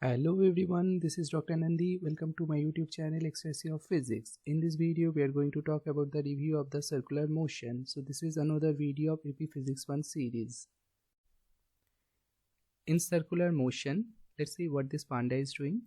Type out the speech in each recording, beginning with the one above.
Hello everyone, this is Dr. Nandy. Welcome to my YouTube channel Ecstasy of Physics. In this video, we are going to talk about the review of the circular motion. So this is another video of APPhysics 1 series. In circular motion, let's see what this panda is doing.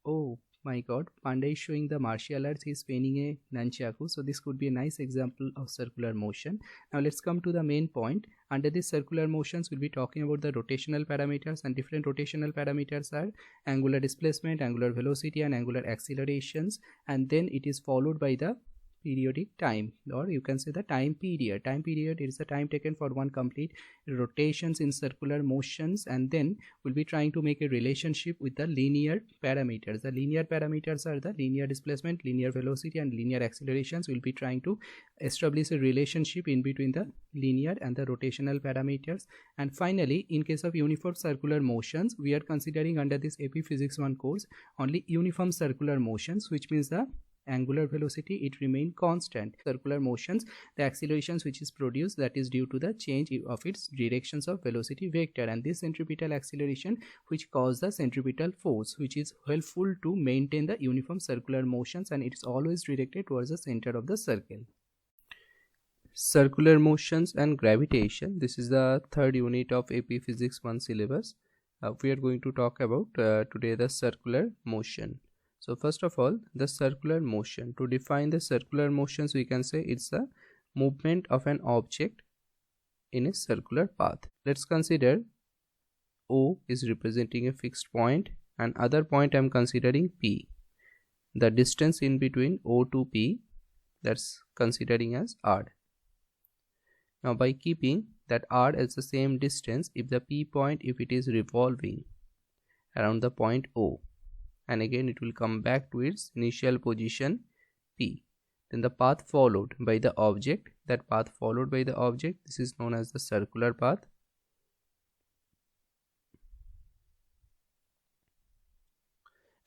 Oh my god, panda is showing the martial arts. He is spinning a nunchaku. So this could be a nice example of circular motion. Now let's come to the main point. Under this circular motions, we'll be talking about the rotational parameters, and different rotational parameters are angular displacement, angular velocity, and angular accelerations. And then it is followed by the periodic time, or you can say the time period. Time period is the time taken for one complete rotations in circular motions, and then we'll be trying to make a relationship with the linear parameters. The linear parameters are the linear displacement, linear velocity, and linear accelerations. We'll be trying to establish a relationship in between the linear and the rotational parameters. And finally, in case of uniform circular motions, we are considering under this APPhysics 1 course only uniform circular motions, which means the angular velocity it remain constant. Circular motions, the accelerations which is produced, that is due to the change of its directions of velocity vector, and this centripetal acceleration which causes the centripetal force, which is helpful to maintain the uniform circular motions, and it is always directed towards the center of the circle. Circular motions and gravitation, this is the third unit of APPhysics 1 syllabus. We are going to talk about today the circular motion. So first of all, the circular motion. To define the circular motions, we can say it's a movement of an object in a circular path. Let's consider O is representing a fixed point, and other point I am considering P. The distance in between O to P, that's considering as R. Now by keeping that R as the same distance, if the P point, if it is revolving around the point O, and again it will come back to its initial position P, then the path followed by the object, that path followed by the object, this is known as the circular path.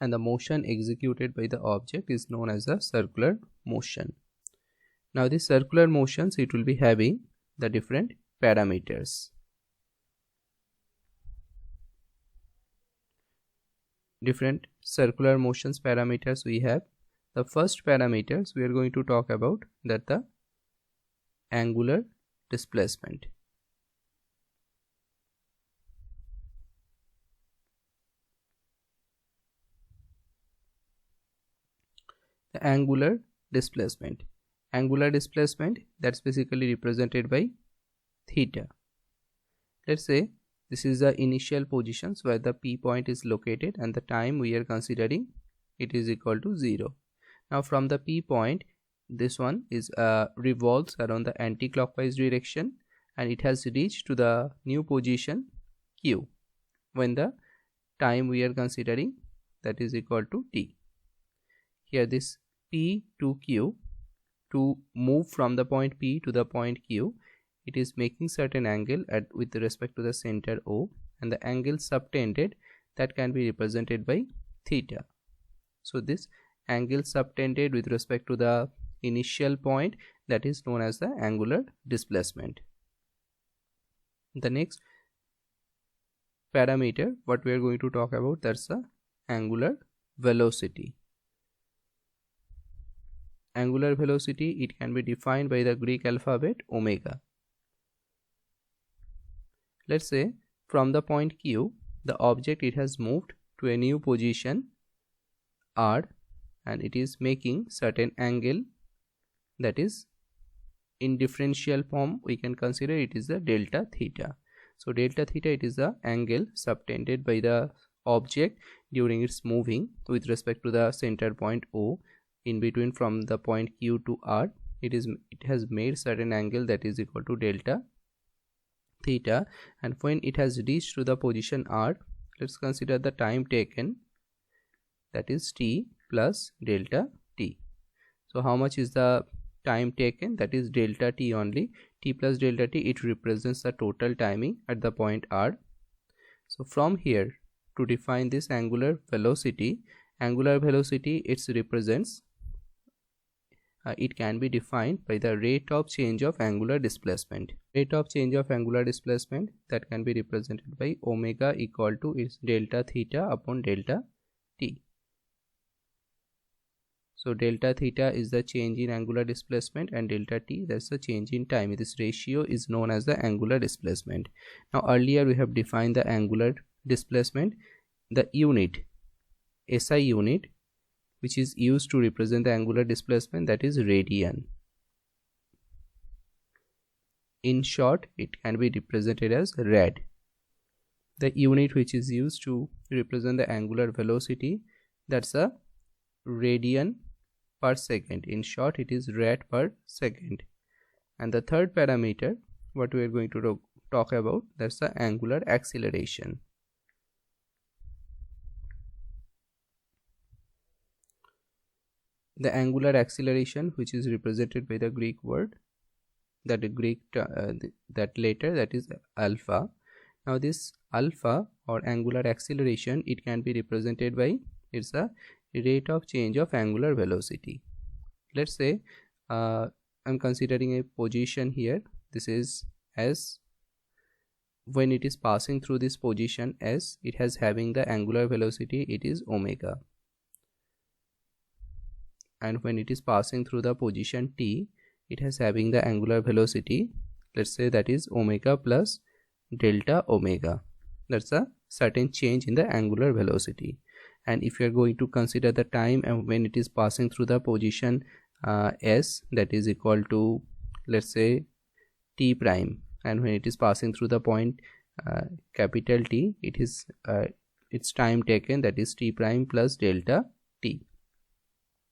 And the motion executed by the object is known as the circular motion. Now these circular motions, it will be having the different parameters. Different circular motions parameters we have. The first parameters we are going to talk about, that the angular displacement. The angular displacement. Angular displacement, that's basically represented by theta. Let's say this is the initial positions where the P point is located, and the time we are considering it is equal to 0. Now from the P point, this one is revolves around the anti-clockwise direction, and it has reached to the new position Q when the time we are considering that is equal to T. Here this P to Q, to move from the point P to the point Q, it is making certain angle with respect to the center O, and the angle subtended, that can be represented by theta. So this angle subtended with respect to the initial point, that is known as the angular displacement. The next parameter what we are going to talk about, that's the angular velocity. Angular velocity, it can be defined by the Greek alphabet omega. Let's say from the point Q, the object it has moved to a new position R, and it is making certain angle, that is in differential form we can consider it is the delta theta. So delta theta, it is the angle subtended by the object during its moving with respect to the center point O, in between from the point Q to R, it has made certain angle that is equal to delta theta, and when it has reached to the position R, let's consider the time taken, that is T plus delta T. So how much is the time taken? That is delta T only. T plus delta T, it represents the total timing at the point R. So from here, to define this angular velocity, it represents it can be defined by the rate of change of angular displacement. Rate of change of angular displacement that can be represented by omega equal to its delta theta upon delta t. So delta theta is the change in angular displacement and delta t, that's the change in time. This ratio is known as the angular displacement. Now earlier we have defined the angular displacement, the unit, SI unit, which is used to represent the angular displacement, that is radian. In short, it can be represented as rad. The unit which is used to represent the angular velocity, that's a radian per second. In short, it is rad per second. And the third parameter what we are going to talk about, that's the angular acceleration. The angular acceleration, which is represented by the Greek word, that letter, that is alpha. Now this alpha or angular acceleration, it can be represented by, it's a rate of change of angular velocity. Let's say I'm considering a position here. This is S. When it is passing through this position S, it has having the angular velocity, it is omega. And when it is passing through the position T, it has having the angular velocity, let's say that is omega plus delta omega. That's a certain change in the angular velocity. And if you are going to consider the time and when it is passing through the position S, that is equal to, let's say, T prime, and when it is passing through the point capital T, it is its time taken, that is T prime plus delta T,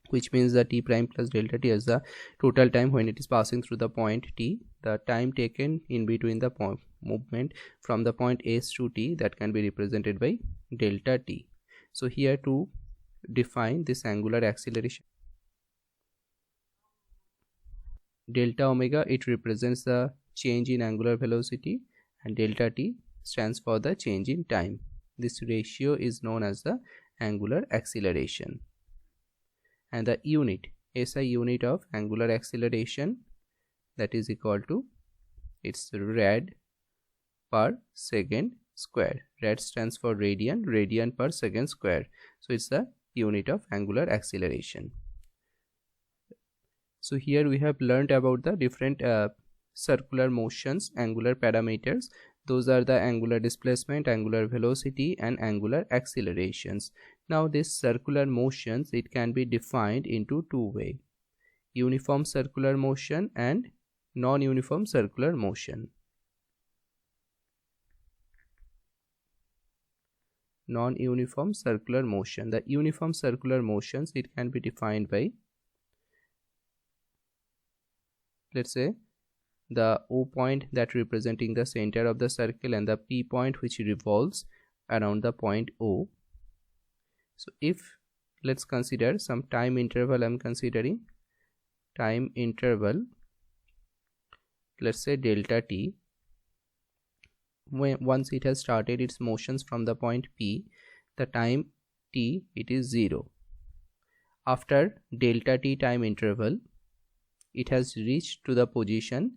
which means that T prime plus delta T is the total time when it is passing through the point T, the time taken in between the point movement from the point S to T, that can be represented by delta T. So here to define this angular acceleration, delta omega, it represents the change in angular velocity, and delta T stands for the change in time. This ratio is known as the angular acceleration. And the unit, SI unit of angular acceleration, that is equal to, it's rad per second square. Rad stands for radian, radian per second square. So it's the unit of angular acceleration. So here we have learned about the different circular motions, angular parameters. Those are the angular displacement, angular velocity, and angular accelerations. Now this circular motions, it can be defined into two ways: uniform circular motion and non-uniform circular motion. Non-uniform circular motion. The uniform circular motions, it can be defined by, let's say, the O point that representing the center of the circle and the P point which revolves around the point O. So if, let's consider some time interval, I'm considering time interval, let's say delta T. Once it has started its motions from the point P, the time T, it is 0. After delta T time interval, it has reached to the position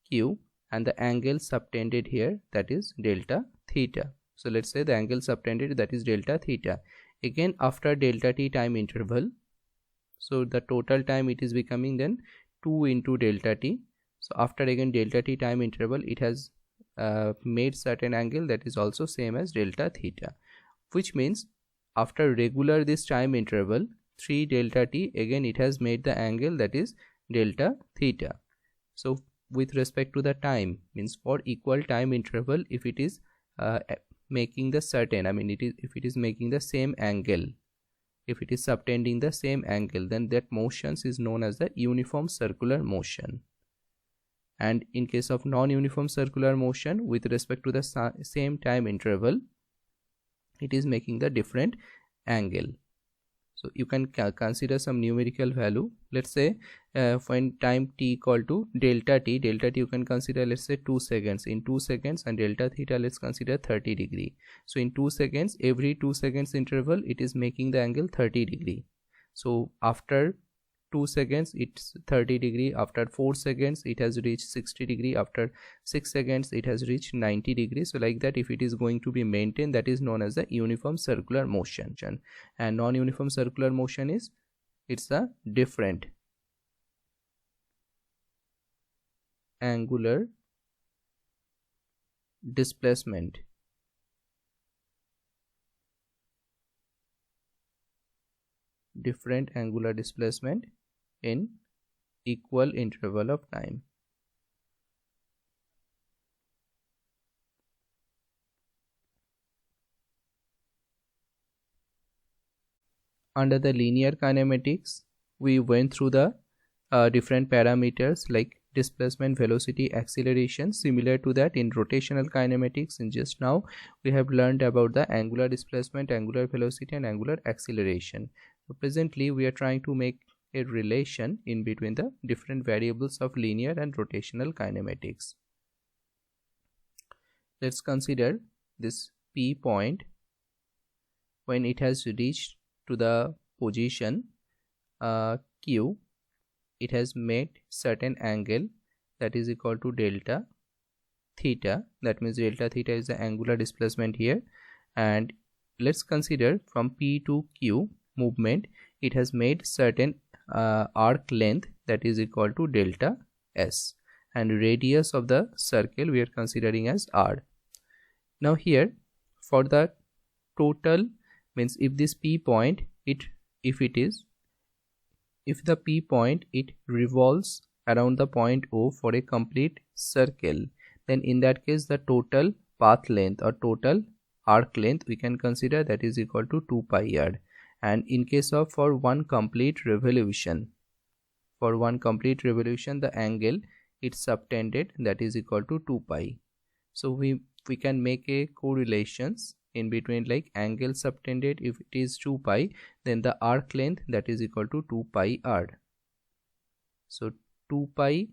Q, and the angle subtended here, that is delta theta. So let's say the angle subtended, that is delta theta. Again after delta T time interval, so the total time it is becoming then 2 into delta T. So after again delta T time interval, it has made certain angle that is also same as delta theta, which means after regular this time interval 3 delta T, again it has made the angle that is delta theta. So with respect to the time, means for equal time interval, if it is making the certain, if it is making the same angle, if it is subtending the same angle, then that motions is known as the uniform circular motion. And in case of non-uniform circular motion, with respect to the same time interval, it is making the different angle. So you can consider some numerical value. Let's say when time t equal to delta t you can consider, let's say 2 seconds. In 2 seconds, and delta theta, let's consider 30 degree. So in 2 seconds, every 2 seconds interval, it is making the angle 30 degree. So after 2 seconds it's 30 degree, after 4 seconds it has reached 60 degree, after 6 seconds it has reached 90 degrees. So like that, if it is going to be maintained, that is known as the uniform circular motion. And non-uniform circular motion is, it's a different angular displacement in equal interval of time. Under the linear kinematics, we went through the different parameters like displacement, velocity, acceleration. Similar to that in rotational kinematics, in just now we have learned about the angular displacement, angular velocity and angular acceleration. So presently we are trying to make a relation in between the different variables of linear and rotational kinematics. Let's consider this P point. When it has reached to the position Q, it has made certain angle that is equal to delta theta. That means delta theta is the angular displacement here. And let's consider from P to Q movement, it has made certain arc length that is equal to delta S, and radius of the circle we are considering as R. Now here for the total, means if this P point, if the P point it revolves around the point O for a complete circle, then in that case the total path length or total arc length we can consider that is equal to 2 pi r. And in case of for one complete revolution, the angle it's subtended that is equal to 2 pi. So we can make a correlations in between, like angle subtended, if it is 2 pi, then the arc length that is equal to 2 pi r. So 2 pi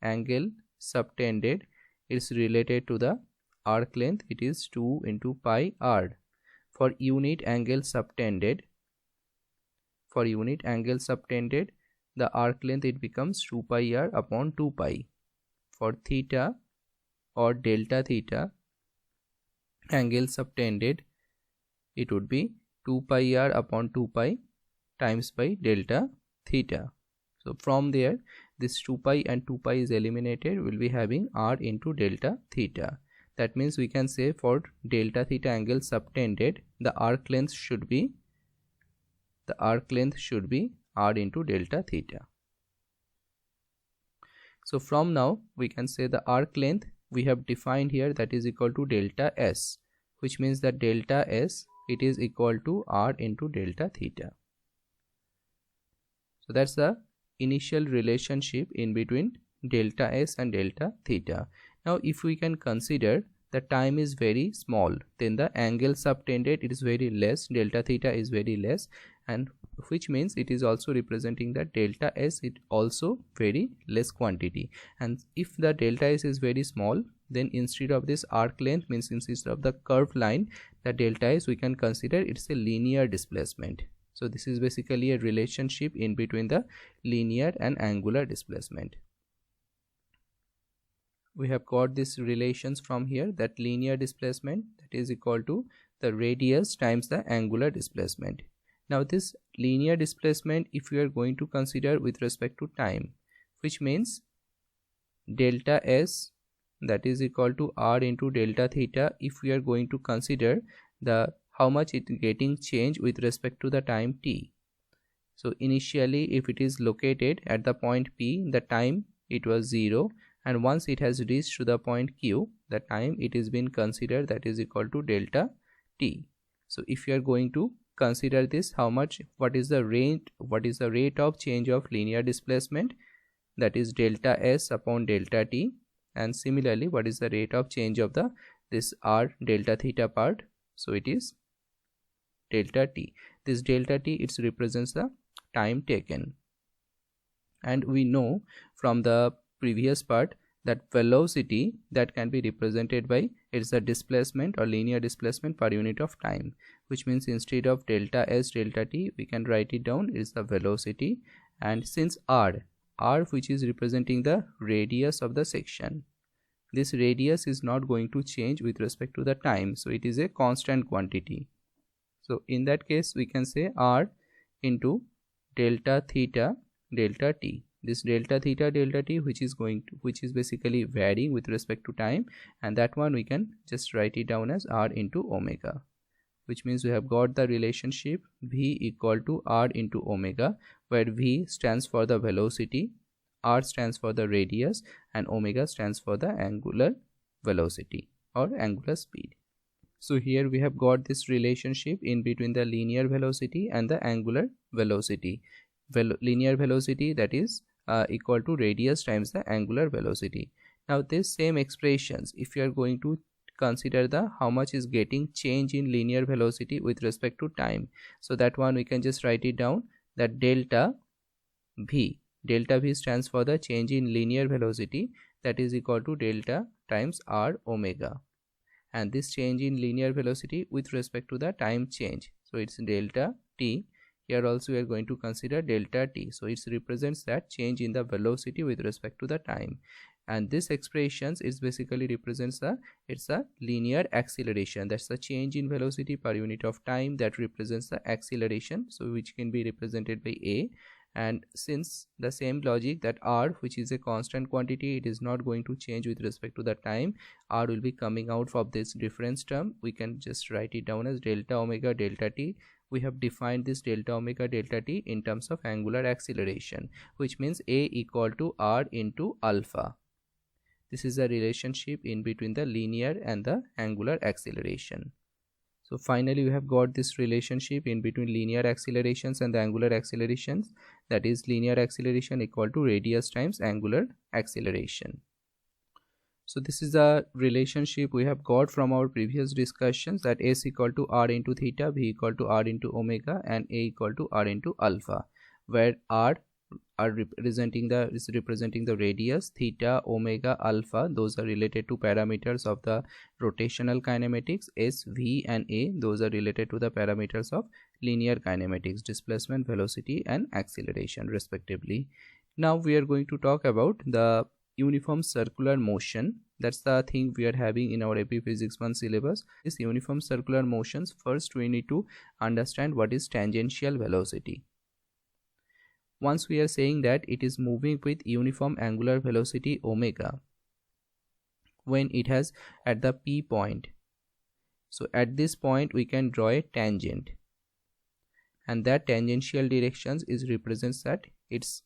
angle subtended is related to the arc length, it is 2 into pi r. For unit angle subtended, the arc length it becomes 2 pi r upon 2 pi. For theta or delta theta angle subtended, it would be 2 pi r upon 2 pi times by delta theta. So from there this 2 pi and 2 pi is eliminated, will be having r into delta theta. That means we can say for delta theta angle subtended, the arc length should be r into delta theta. So from now we can say the arc length we have defined here that is equal to delta S, which means that delta S it is equal to r into delta theta. So that's the initial relationship in between delta S and delta theta. Now if we can consider the time is very small, then the angle subtended it is very less, delta theta is very less, and which means it is also representing that delta S it also very less quantity. And if the delta S is very small, then instead of this arc length, means instead of the curved line, the delta S we can consider it's a linear displacement. So this is basically a relationship in between the linear and angular displacement. We have got these relations from here, that linear displacement that is equal to the radius times the angular displacement. Now this linear displacement if we are going to consider with respect to time, which means delta S that is equal to r into delta theta, if we are going to consider the how much it getting change with respect to the time t. So initially if it is located at the point P, the time it was 0, and once it has reached to the point Q, the time it is been considered that is equal to delta t. So if you are going to consider this, what is the rate of change of linear displacement, that is delta S upon delta t, and similarly what is the rate of change of this r delta theta part, so it is delta t. This delta t it represents the time taken, and we know from the previous part that velocity that can be represented by it's the displacement or linear displacement per unit of time, which means instead of delta S delta t we can write it down is the velocity, And since r which is representing the radius of the section, this radius is not going to change with respect to the time, so it is a constant quantity. So in that case we can say r into delta theta delta t. This delta theta delta t which is basically varying with respect to time, and that one we can just write it down as r into omega, which means we have got the relationship v equal to r into omega, where v stands for the velocity, r stands for the radius, and omega stands for the angular velocity or angular speed. So here we have got this relationship in between the linear velocity and the angular velocity. Linear velocity, that is equal to radius times the angular velocity. Now this same expressions, if you are going to consider the how much is getting change in linear velocity with respect to time, so that one we can just write it down, that delta v stands for the change in linear velocity, that is equal to delta times r omega, and this change in linear velocity with respect to the time change, so it's delta t. Here also we are going to consider delta t, so it represents that change in the velocity with respect to the time. And this expressions is basically represents it's a linear acceleration, that's the change in velocity per unit of time that represents the acceleration, so which can be represented by a. And since the same logic that r which is a constant quantity, it is not going to change with respect to the time, r will be coming out of this difference term, we can just write it down as delta omega delta t. We have defined this delta omega delta t in terms of angular acceleration, which means a equal to r into alpha. This is a relationship in between the linear and the angular acceleration. So finally we have got this relationship in between linear accelerations and the angular accelerations, that is linear acceleration equal to radius times angular acceleration. So this is the relationship we have got from our previous discussions, that s equal to r into theta, v equal to r into omega, and a equal to r into alpha, where r representing the radius, theta, omega, alpha, those are related to parameters of the rotational kinematics, s, v, and a, those are related to the parameters of linear kinematics, displacement, velocity, and acceleration respectively. Now we are going to talk about the uniform circular motion. That's the thing we are having in our APPhysics 1 syllabus. This uniform circular motions, first we need to understand what is tangential velocity. Once we are saying that it is moving with uniform angular velocity omega when it has at the p point, so at this point we can draw a tangent, and that tangential directions is represents that its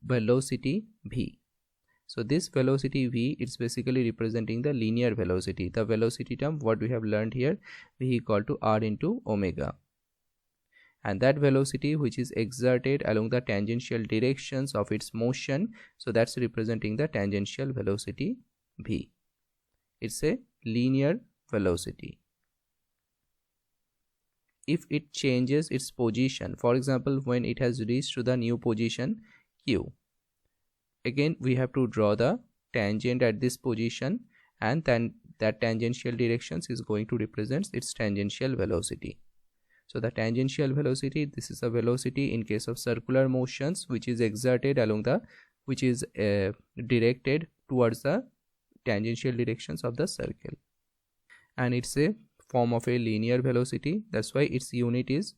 velocity v. So this velocity v, it's basically representing the linear velocity, the velocity term what we have learned here, v equal to r into omega, and that velocity which is exerted along the tangential directions of its motion, so that's representing the tangential velocity v. It's a linear velocity. If it changes its position, for example when it has reached to the new position q, again we have to draw the tangent at this position, and then that tangential directions is going to represent its tangential velocity. So the tangential velocity, this is a velocity in case of circular motions which is exerted along the, which is directed towards the tangential directions of the circle, and it's a form of a linear velocity, that's why its unit is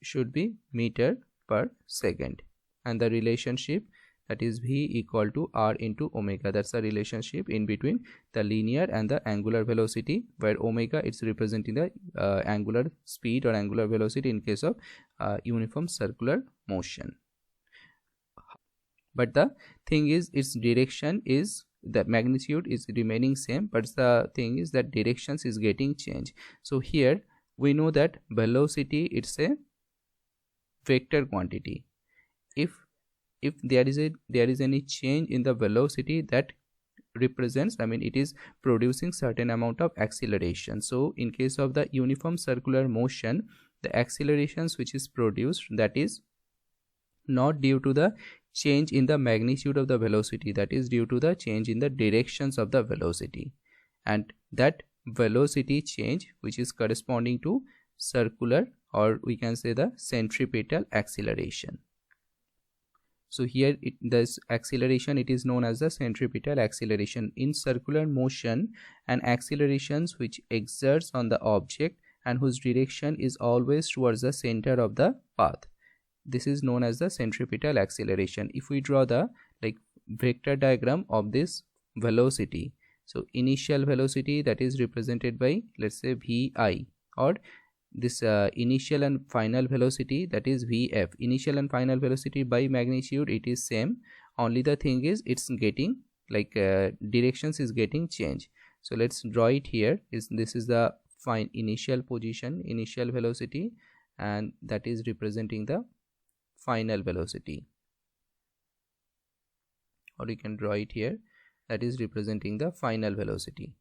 should be meter per second, and the relationship, that is v equal to r into omega, that's the relationship in between the linear and the angular velocity, where omega it's representing the angular speed or angular velocity in case of uniform circular motion. But the thing is, its direction is, the magnitude is remaining same, but the thing is that directions is getting changed. So here we know that velocity, it's a vector quantity. If there is any change in the velocity, that represents, I mean it is producing certain amount of acceleration. So in case of the uniform circular motion, the accelerations which is produced, that is not due to the change in the magnitude of the velocity, that is due to the change in the directions of the velocity, and that velocity change which is corresponding to circular, or we can say the centripetal acceleration. So here this acceleration, it is known as the centripetal acceleration. In circular motion, an acceleration which exerts on the object and whose direction is always towards the center of the path, this is known as the centripetal acceleration. If we draw the vector diagram of this velocity, so initial velocity, that is represented by, let's say, vi, or this initial and final velocity, that is vf. Initial and final velocity by magnitude, it is same, only the thing is it's getting directions is getting changed. So let's draw it here. This is the initial position, initial velocity, and that is representing the final velocity, or you can draw it here, that is representing the final velocity.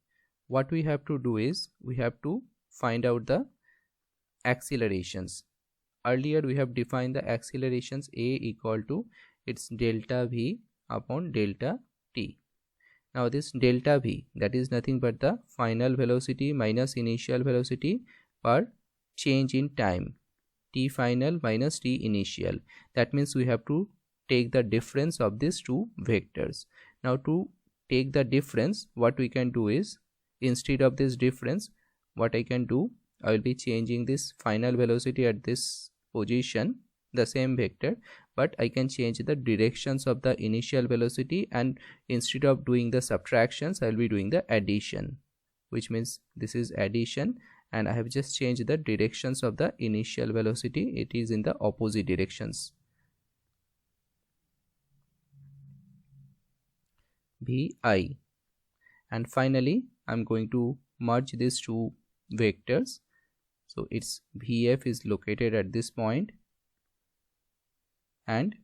What we have to do is we have to find out the accelerations. Earlier we have defined the accelerations A equal to its delta V upon delta T. Now this delta V, that is nothing but the final velocity minus initial velocity per change in time, T final minus T initial. That means we have to take the difference of these two vectors. Now to take the difference, what we can do is, instead of this difference, what I can do, I will be changing this final velocity at this position, the same vector, but I can change the directions of the initial velocity, and instead of doing the subtractions, I will be doing the addition, which means this is addition, and I have just changed the directions of the initial velocity. It is in the opposite directions. Vi, and finally I'm going to merge these two vectors. So its Vf is located at this point and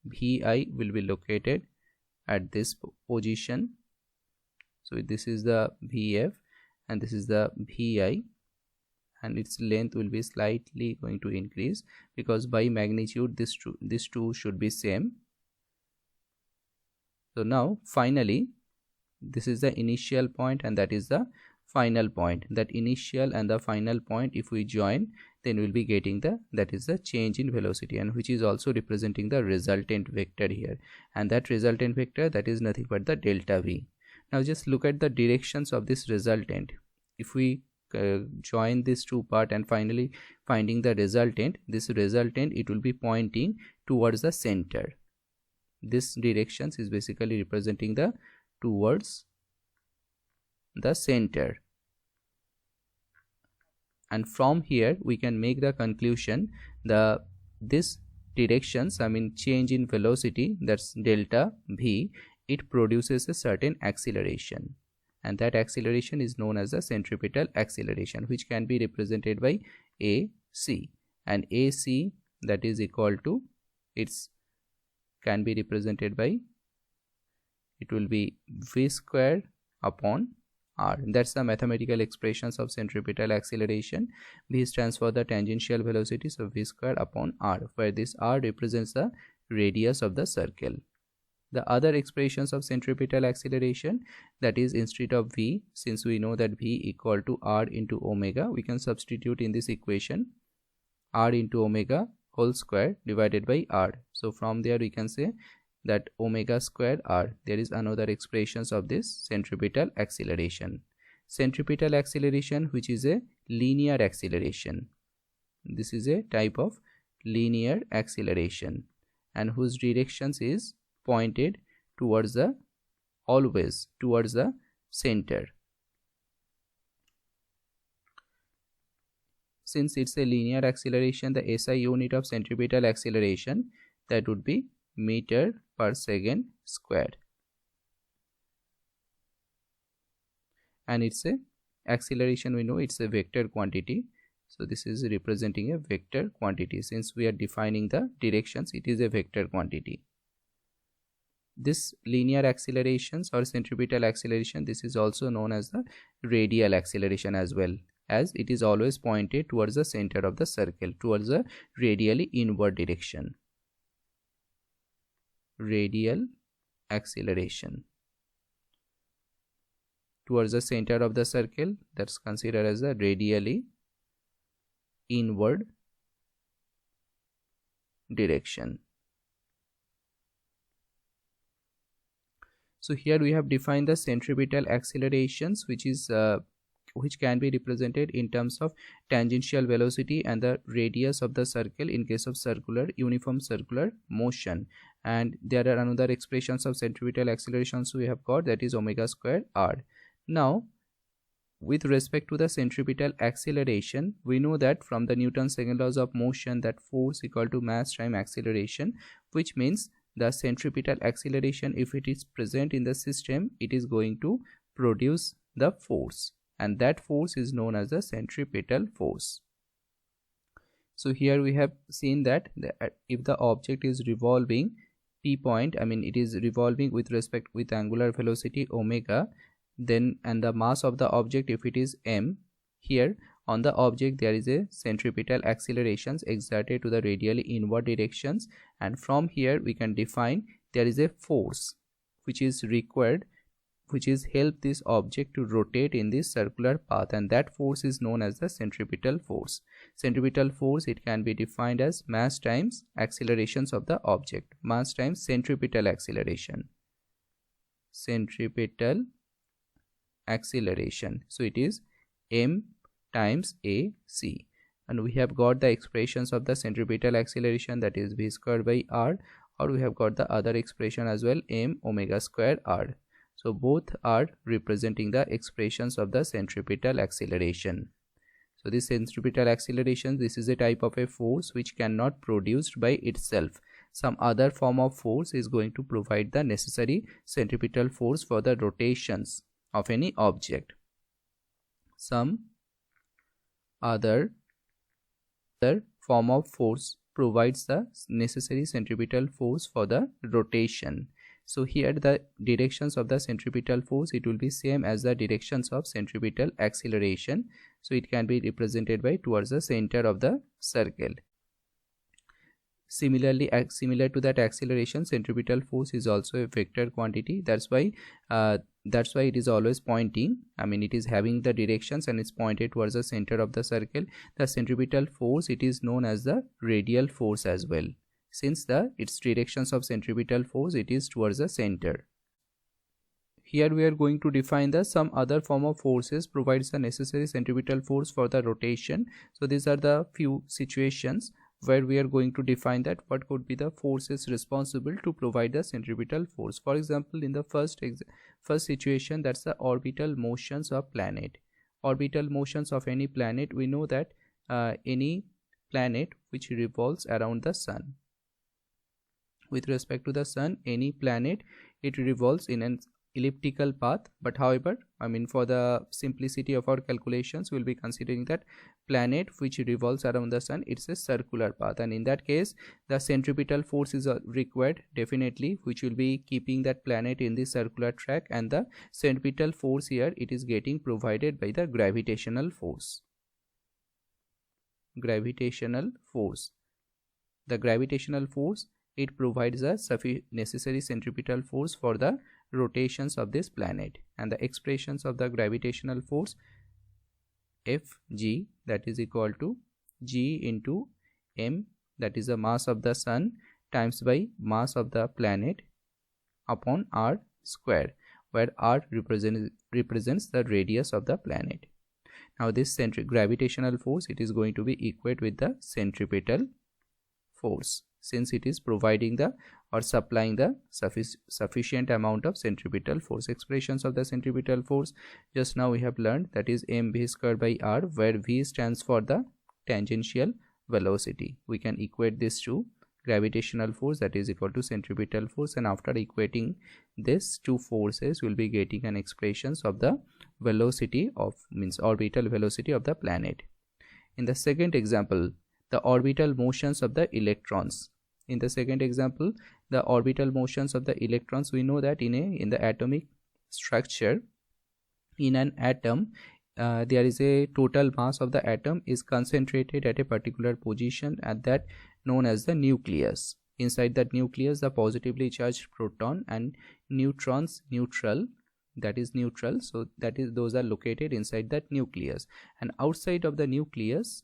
Vi will be located at this position. So this is the Vf and this is the Vi, and its length will be slightly going to increase because by magnitude these two should be same. So now finally this is the initial point and that is the final point. That initial and the final point, if we join, then we'll be getting that is the change in velocity, and which is also representing the resultant vector here, and that resultant vector, that is nothing but the delta V. Now just look at the directions of this resultant. If we join these two parts and finally finding the resultant, this resultant, it will be pointing towards the center. This directions is basically representing the towards the center, and from here we can make the conclusion this directions, I mean change in velocity, that's delta V, it produces a certain acceleration, and that acceleration is known as the centripetal acceleration, which can be represented by AC, and AC, that is equal to, its can be represented by, it will be V squared upon R. That's the mathematical expressions of centripetal acceleration. V stands for the tangential velocity, so V squared upon R, where this R represents the radius of the circle. The other expressions of centripetal acceleration, that is instead of V, since we know that V equal to R into omega, we can substitute in this equation R into omega whole square divided by R. So from there we can say that omega squared R. There is another expressions of this centripetal acceleration. Centripetal acceleration, which is a linear acceleration. This is a type of linear acceleration, and whose directions is pointed towards the, always towards the center. Since it's a linear acceleration, the SI unit of centripetal acceleration, that would be meter per second squared, and it's a acceleration, we know it's a vector quantity, so this is representing a vector quantity. Since we are defining the directions, it is a vector quantity. This linear accelerations or centripetal acceleration, this is also known as the radial acceleration as well, as it is always pointed towards the center of the circle, towards the radially inward direction. Radial acceleration towards the center of the circle, that's considered as the radially inward direction. So here we have defined the centripetal accelerations, which can be represented in terms of tangential velocity and the radius of the circle in case of uniform circular motion. And there are another expressions of centripetal accelerations we have got, that is omega square r. Now with respect to the centripetal acceleration, we know that from the Newton's second laws of motion that force equal to mass times acceleration, which means the centripetal acceleration, if it is present in the system, it is going to produce the force, and that force is known as the centripetal force. So here we have seen that if the object is revolving p point, it is revolving with respect with angular velocity omega, then and the mass of the object if it is m, here on the object there is a centripetal accelerations exerted to the radially inward directions, and from here we can define there is a force which is required, which is help this object to rotate in this circular path, and that force is known as the centripetal force. Centripetal force, it can be defined as mass times accelerations of the object, mass times centripetal acceleration, centripetal acceleration. So it is m times ac, and we have got the expressions of the centripetal acceleration, that is v squared by r, or we have got the other expression as well, m omega square r. So both are representing the expressions of the centripetal acceleration. So this centripetal acceleration, this is a type of a force which cannot produced by itself. Some other form of force is going to provide the necessary centripetal force for the rotations of any object. Some other form of force provides the necessary centripetal force for the rotation. So here the directions of the centripetal force, it will be same as the directions of centripetal acceleration. So it can be represented by towards the center of the circle. Similarly, similar to that acceleration, centripetal force is also a vector quantity. That's why it is always pointing. It is having the directions and it's pointed towards the center of the circle. The centripetal force, it is known as the radial force as well, since its directions of centripetal force, it is towards the center. Here we are going to define the some other form of forces provides the necessary centripetal force for the rotation. So these are the few situations where we are going to define that what could be the forces responsible to provide the centripetal force. For example, in the first situation, that's the orbital motions of planet. Orbital motions of any planet, we know that any planet which revolves around the sun. With respect to the sun, any planet, it revolves in an elliptical path, but however, for the simplicity of our calculations, we'll be considering that planet which revolves around the sun, it's a circular path, and in that case the centripetal force is required definitely, which will be keeping that planet in the circular track, and the centripetal force here, it is getting provided by the gravitational force. Gravitational force, the gravitational force, it provides a necessary centripetal force for the rotations of this planet, and the expressions of the gravitational force Fg, that is equal to g into m, that is the mass of the sun, times by mass of the planet upon r square, where r represents the radius of the planet. Now this gravitational force, it is going to be equate with the centripetal force, since it is providing the or supplying the sufficient amount of centripetal force. Expressions of the centripetal force, just now we have learned, that is mv squared by r, where v stands for the tangential velocity. We can equate this to gravitational force, that is equal to centripetal force, and after equating these two forces, we will be getting an expressions of the velocity of orbital velocity of the planet. In the second example, the orbital motions of the electrons. In the second example, the orbital motions of the electrons, we know that in the atomic structure, in an atom, there is a total mass of the atom is concentrated at a particular position, at that known as the nucleus. Inside that nucleus, the positively charged proton and neutrons, that is neutral, so those are located inside that nucleus, and outside of the nucleus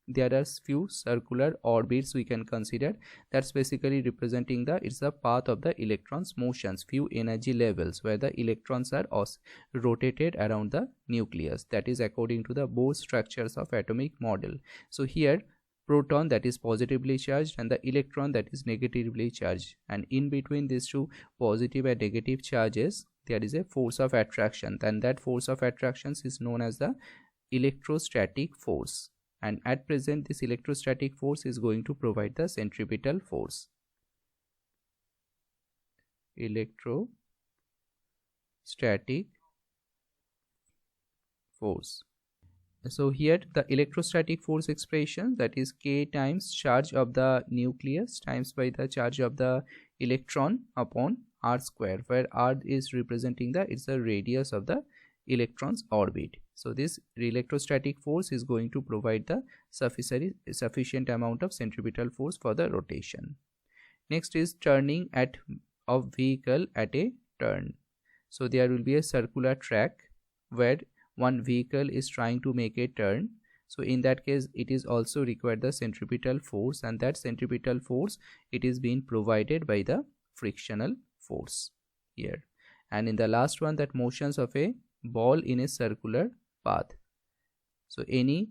there are few circular orbits we can consider. That's basically representing it's the path of the electrons motions, few energy levels where the electrons are rotated around the nucleus. That is according to the Bohr structures of atomic model. So here proton, that is positively charged, and the electron, that is negatively charged, and in between these two positive and negative charges there is a force of attraction, and that force of attraction is known as the electrostatic force. And at present this electrostatic force is going to provide the centripetal force. Electrostatic force. So here the electrostatic force expression, that is K times charge of the nucleus times by the charge of the electron upon r square, where r is representing it's the radius of the electron's orbit. So this electrostatic force is going to provide the sufficient amount of centripetal force for the rotation. Next is turning of vehicle at a turn. So there will be a circular track where one vehicle is trying to make a turn. So in that case it is also required the centripetal force, and that centripetal force, it is being provided by the frictional force here. And in the last one, that motions of a ball in a circular path. So any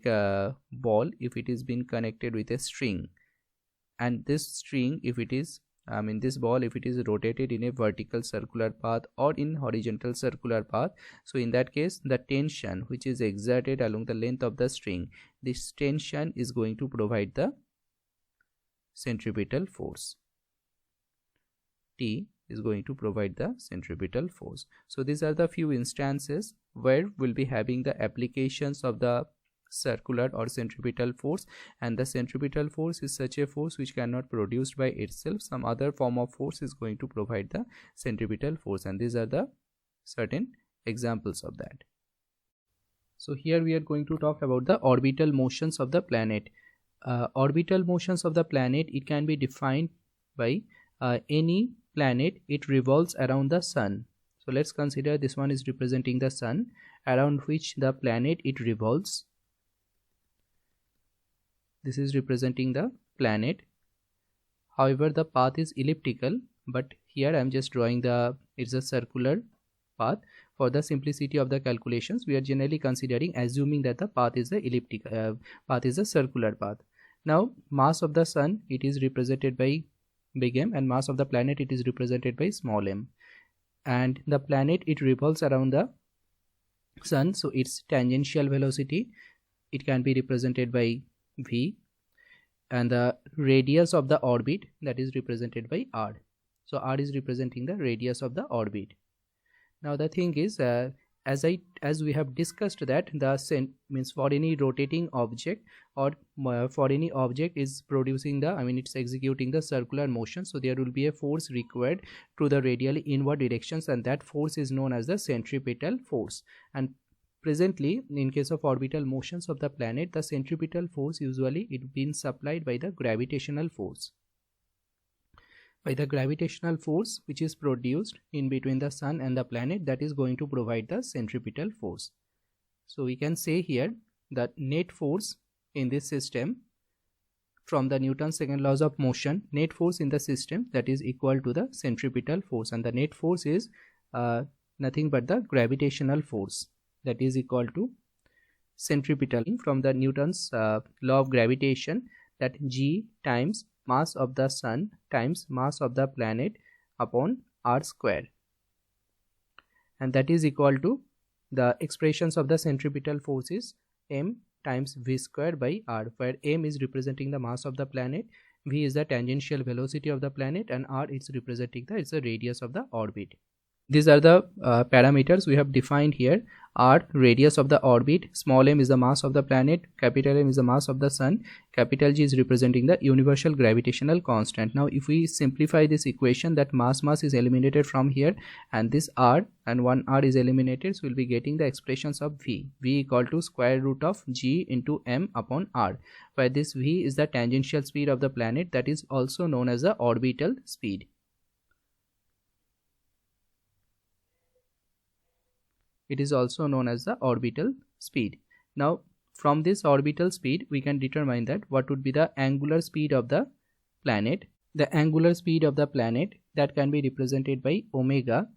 a ball, if it is been connected with a string, and this string, if it is this ball, if it is rotated in a vertical circular path or in horizontal circular path, so in that case the tension which is exerted along the length of the string, this tension is going to provide the centripetal force. T is going to provide the centripetal force. So these are the few instances where we'll be having the applications of the circular or centripetal force, and the centripetal force is such a force which cannot produced by itself. Some other form of force is going to provide the centripetal force, and these are the certain examples of that. So here we are going to talk about the orbital motions of the planet. Orbital motions of the planet, it can be defined by any planet, it revolves around the sun. So let's consider this one is representing the sun, around which the planet it revolves. This is representing the planet. However, the path is elliptical, but here I am just drawing it's a circular path. For the simplicity of the calculations, we are generally assuming that the path is a circular path. Now mass of the sun, it is represented by big M, and mass of the planet, it is represented by small m. And the planet, it revolves around the sun, so its tangential velocity, it can be represented by v, and the radius of the orbit, that is represented by r. So r is representing the radius of the orbit. Now the thing is, as we have discussed that means for any rotating object or for any object is producing it's executing the circular motion, so there will be a force required to the radially inward directions, and that force is known as the centripetal force. And presently, in case of orbital motions of the planet, the centripetal force usually it been supplied by the gravitational force. By the gravitational force which is produced in between the sun and the planet, that is going to provide the centripetal force. So we can say here that net force in this system, from the Newton's second laws of motion, net force in the system, that is equal to the centripetal force, and the net force is nothing but the gravitational force, that is equal to centripetal from the Newton's law of gravitation, that G times mass of the sun times mass of the planet upon r square, and that is equal to the expressions of the centripetal force is m times v square by r, where m is representing the mass of the planet, v is the tangential velocity of the planet, and r is representing it's the radius of the orbit. These are the parameters we have defined here. R, radius of the orbit, small m is the mass of the planet, capital M is the mass of the sun, capital G is representing the universal gravitational constant. Now if we simplify this equation, that mass is eliminated from here, and this R and one R is eliminated, so we'll be getting the expressions of V equal to square root of G into M upon R, where this V is the tangential speed of the planet, that is also known as the orbital speed. It is also known as the orbital speed. Now from this orbital speed we can determine that what would be the angular speed of the planet. The angular speed of the planet that can be represented by omega.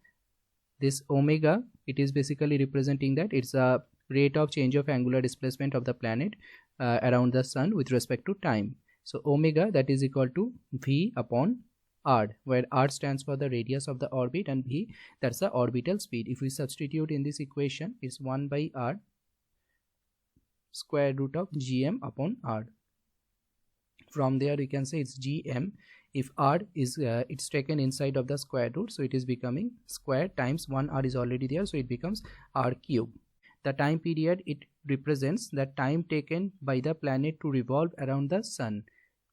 This omega, it is basically representing that it's a rate of change of angular displacement of the planet around the sun with respect to time. So omega, that is equal to v upon r, where r stands for the radius of the orbit and v, that's the orbital speed. If we substitute in this equation, it's 1 by r square root of gm upon r. From there we can say it's gm. If r is it's taken inside of the square root, so it is becoming square times 1r is already there, so it becomes r cube. The time period, it represents the time taken by the planet to revolve around the sun.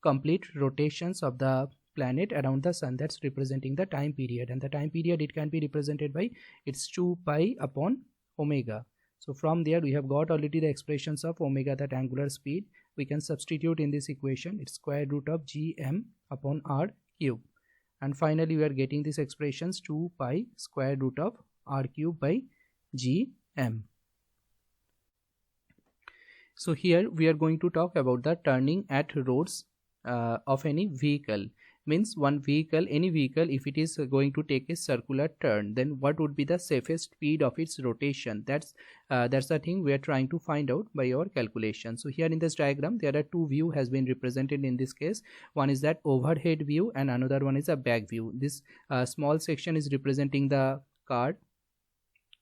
Complete rotations of the planet around the sun, that's representing the time period, and the time period it can be represented by it's 2 pi upon omega. So from there we have got already the expressions of omega, that angular speed. We can substitute in this equation, it's square root of gm upon r cube, and finally we are getting these expressions 2 pi square root of r cube by gm. So here we are going to talk about the turning at roads of any vehicle. Means one vehicle, any vehicle, if it is going to take a circular turn, then what would be the safest speed of its rotation? That's the thing we are trying to find out by our calculation. So here in this diagram there are two view has been represented in this case. One is that overhead view and another one is a back view. This small section is representing the car.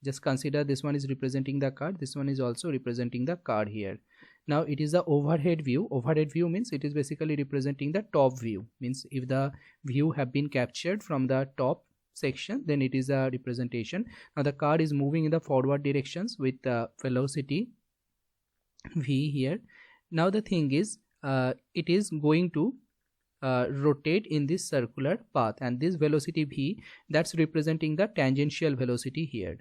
Just consider this one is representing the car, this one is also representing the car here. Now it is the overhead view. Overhead view means it is basically representing the top view. Means if the view have been captured from the top section, then it is a representation. Now the car is moving in the forward directions with velocity v here. Now the thing is it is going to rotate in this circular path, and this velocity v, that's representing the tangential velocity here.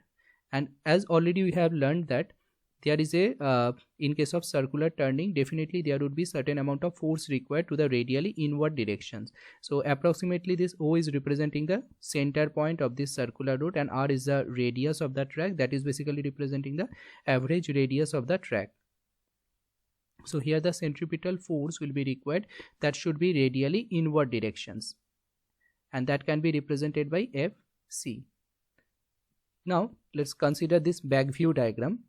And as already we have learned that there is a in case of circular turning, definitely there would be certain amount of force required to the radially inward directions. So approximately this O is representing the center point of this circular route, and R is the radius of the track, that is basically representing the average radius of the track. So here the centripetal force will be required, that should be radially inward directions, and that can be represented by Fc. Now let's consider this back view diagram.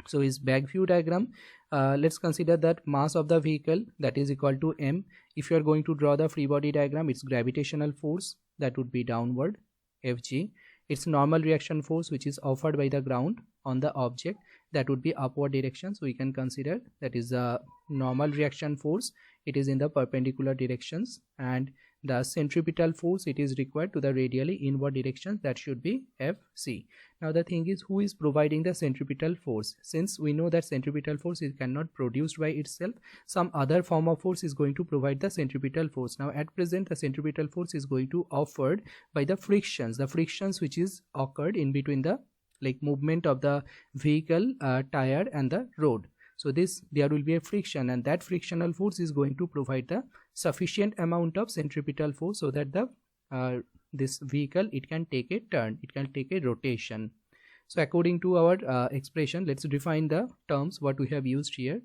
So is back view diagram, let's consider that mass of the vehicle, that is equal to m. If you are going to draw the free body diagram, its gravitational force, that would be downward, Fg. Its normal reaction force, which is offered by the ground on the object, that would be upward direction. So we can consider that is the normal reaction force, it is in the perpendicular directions, and the centripetal force, it is required to the radially inward direction, that should be Fc. Now the thing is, who is providing the centripetal force? Since we know that centripetal force is cannot produced by itself, some other form of force is going to provide the centripetal force. Now at present the centripetal force is going to offered by the frictions which is occurred in between the movement of the vehicle tire and the road. So there will be a friction, and that frictional force is going to provide the sufficient amount of centripetal force so that the this vehicle, it can take a turn, it can take a rotation. So according to our expression, let's define the terms what we have used here.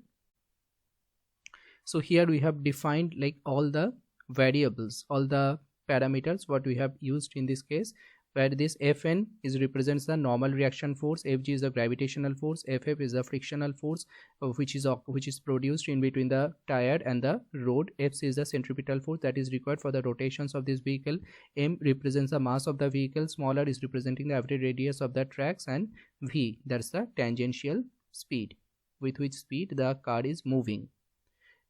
So here we have defined all the variables, all the parameters what we have used in this case, where this Fn is represents the normal reaction force, Fg is the gravitational force, Ff is the frictional force which is produced in between the tire and the road, Fc is the centripetal force that is required for the rotations of this vehicle, m represents the mass of the vehicle, smaller is representing the average radius of the tracks, and v, that's the tangential speed, with which speed the car is moving.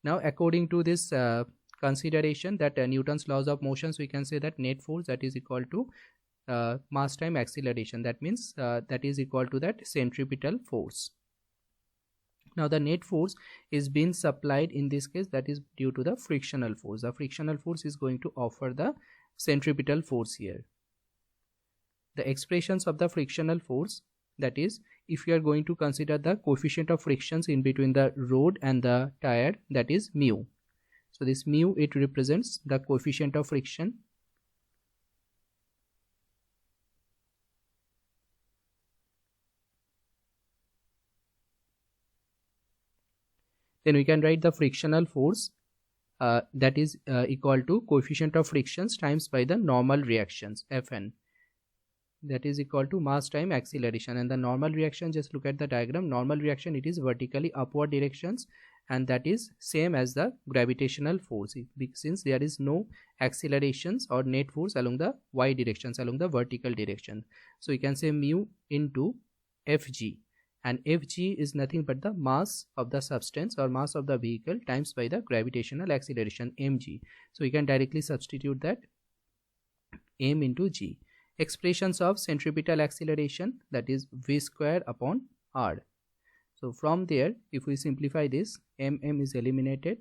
Now according to this consideration that Newton's laws of motions, we can say that net force, that is equal to mass time acceleration, that means that is equal to that centripetal force. Now the net force is being supplied in this case, that is due to the frictional force. The frictional force is going to offer the centripetal force here. The expressions of the frictional force, that is if you are going to consider the coefficient of frictions in between the road and the tire, that is mu. So this mu, it represents the coefficient of friction. then we can write the frictional force that is equal to coefficient of frictions times by the normal reactions Fn, that is equal to mass time acceleration. And the normal reaction, just look at the diagram, normal reaction, it is vertically upward directions, and that is same as the gravitational force, since there is no accelerations or net force along the y directions, along the vertical direction. So you can say mu into Fg, and Fg is nothing but the mass of the substance or mass of the vehicle times by the gravitational acceleration mg. So we can directly substitute that m into g. Expressions of centripetal acceleration, that is v square upon r. So from there, if we simplify this, mm is eliminated,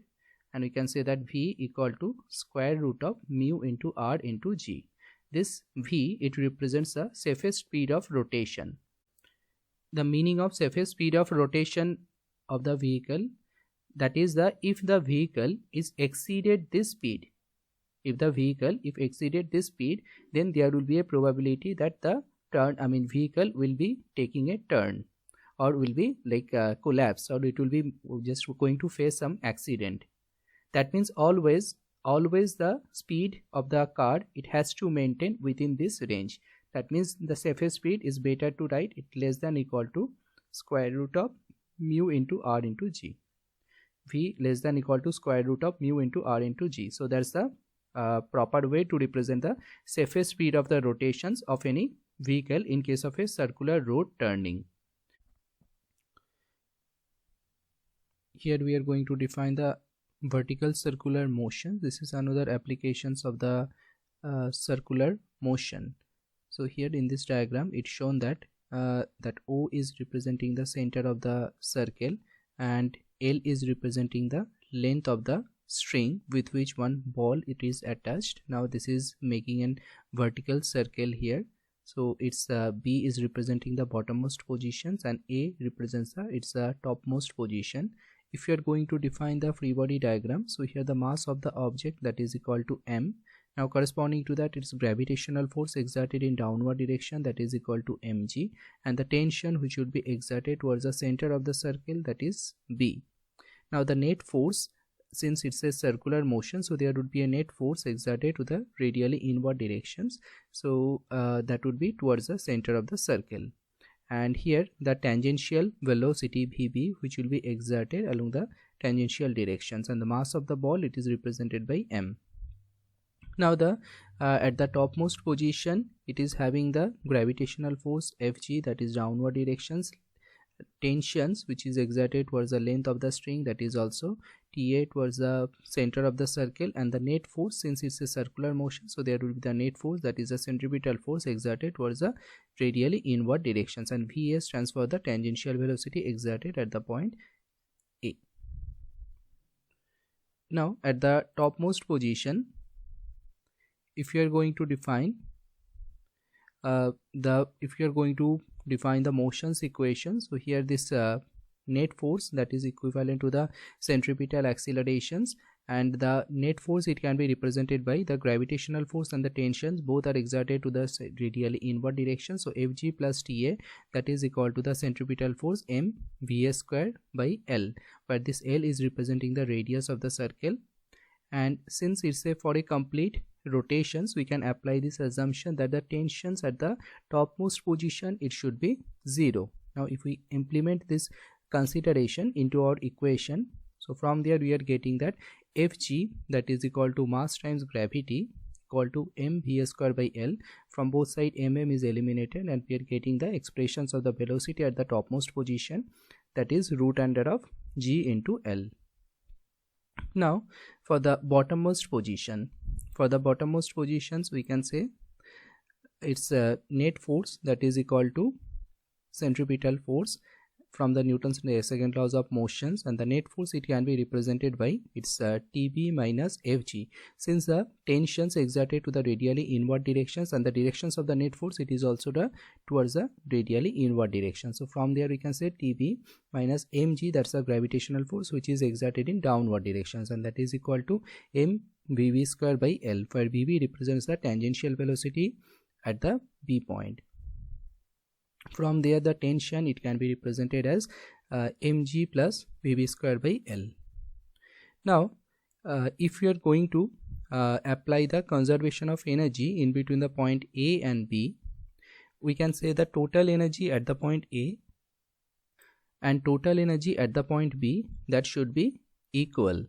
and we can say that v equal to square root of mu into r into g. This v, it represents the surface speed of rotation. The meaning of surface speed of rotation of the vehicle, that is if the vehicle is exceeded this speed, if exceeded this speed, then there will be a probability that the vehicle will be taking a turn, or will be like collapse, or it will be just going to face some accident. That means always the speed of the car, it has to maintain within this range. That means the surface speed is better to write it less than equal to square root of mu into r into g. V less than equal to square root of mu into r into g. So that's the proper way to represent the surface speed of the rotations of any vehicle in case of a circular road turning. Here we are going to define the vertical circular motion. This is another applications of the circular motion. So here in this diagram, it's shown that that O is representing the center of the circle, and L is representing the length of the string with which one ball it is attached. Now this is making an vertical circle here. So it's B is representing the bottommost positions, and A represents its topmost position. If you are going to define the free body diagram, so here the mass of the object, that is equal to m. Now corresponding to that, its gravitational force exerted in downward direction, that is equal to mg, and the tension which would be exerted towards the center of the circle, that is b. Now the net force, since it's a circular motion, so there would be a net force exerted to the radially inward directions, so that would be towards the center of the circle. And here the tangential velocity Vb, which will be exerted along the tangential directions, and the mass of the ball, it is represented by m. Now the at the topmost position, it is having the gravitational force Fg, that is downward directions, tensions which is exerted towards the length of the string, that is also Ta towards the center of the circle, and the net force, since it's a circular motion, so there will be the net force, that is a centripetal force exerted towards the radially inward directions, and Vs stands for the tangential velocity exerted at the point A. Now at the topmost position, if you are going to define the motions equation, so here this net force, that is equivalent to the centripetal accelerations, and the net force, it can be represented by the gravitational force and the tensions, both are exerted to the radially inward direction. So Fg plus Ta, that is equal to the centripetal force m Vs square by L, where this L is representing the radius of the circle. And since it's for a complete rotations, we can apply this assumption that the tensions at the topmost position, it should be 0. Now if we implement this consideration into our equation, so from there we are getting that Fg, that is equal to mass times gravity, equal to m Vs square by L. From both sides mm is eliminated, and we are getting the expressions of the velocity at the topmost position, that is root under of g into L. Now for the bottommost position, for the bottommost positions, we can say it's a net force, that is equal to centripetal force from the Newton's second laws of motions, and the net force, it can be represented by its Tb minus Fg, since the tensions exerted to the radially inward directions, and the directions of the net force, it is also towards the radially inward direction. So from there we can say Tb minus mg, that's the gravitational force which is exerted in downward directions, and that is equal to m Vv square by L, where Vv represents the tangential velocity at the B point. From there the tension, it can be represented as mg plus vv square by L. Now if we are going to apply the conservation of energy in between the point A and B, we can say the total energy at the point A and total energy at the point B, that should be equal.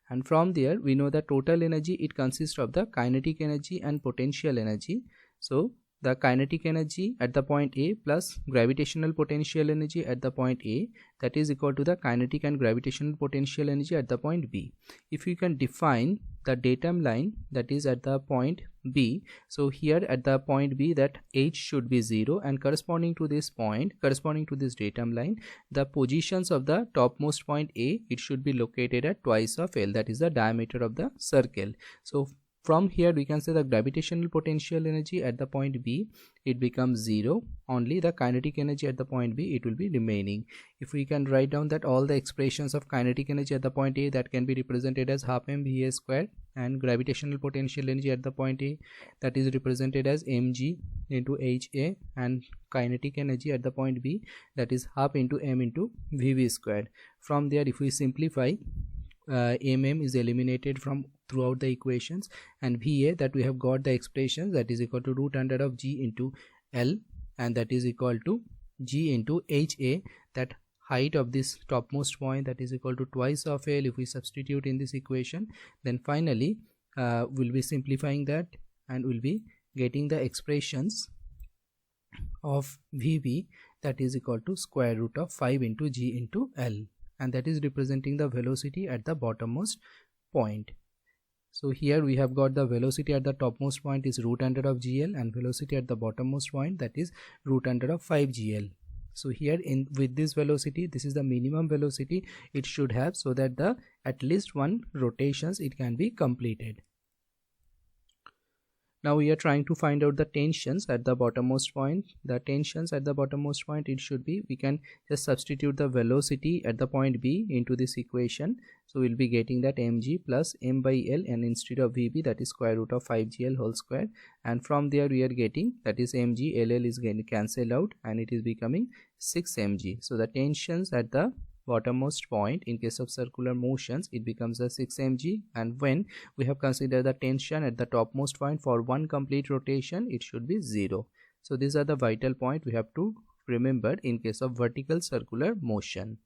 And from there we know the total energy, it consists of the kinetic energy and potential energy. So the kinetic energy at the point A plus gravitational potential energy at the point A, that is equal to the kinetic and gravitational potential energy at the point B. If you can define the datum line that is at the point B, so here at the point B that H should be 0, and corresponding to this point, corresponding to this datum line, the positions of the topmost point A, it should be located at twice of L, that is the diameter of the circle. So from here we can say the gravitational potential energy at the point B, it becomes 0, only the kinetic energy at the point B, it will be remaining. If we can write down that all the expressions of kinetic energy at the point A, that can be represented as half mva squared, and gravitational potential energy at the point A, that is represented as mg into ha, and kinetic energy at the point B, that is half into m into vv squared. From there if we simplify, mm is eliminated from throughout the equations, and va, that we have got the expression that is equal to root under of g into L, and that is equal to g into ha, that height of this topmost point, that is equal to twice of L. If we substitute in this equation, then finally we'll be simplifying that and we'll be getting the expressions of Vv, that is equal to square root of 5 into g into L, and that is representing the velocity at the bottommost point. So here we have got the velocity at the topmost point is root under of gl, and velocity at the bottommost point, that is root under of 5gl. So here with this velocity, this is the minimum velocity it should have, so that the at least one rotations it can be completed. Now we are trying to find out the tensions at the bottommost point. The tensions at the bottommost point, it should be, we can just substitute the velocity at the point B into this equation. So we'll be getting that mg plus m by L, and instead of Vb, that is square root of 5gl whole square, and from there we are getting, that is mg, ll is going to cancel out, and it is becoming 6 mg. So the tensions at the bottommost point in case of circular motions, it becomes a 6 mg, and when we have considered the tension at the topmost point for one complete rotation, it should be 0. So these are the vital point we have to remember in case of vertical circular motion.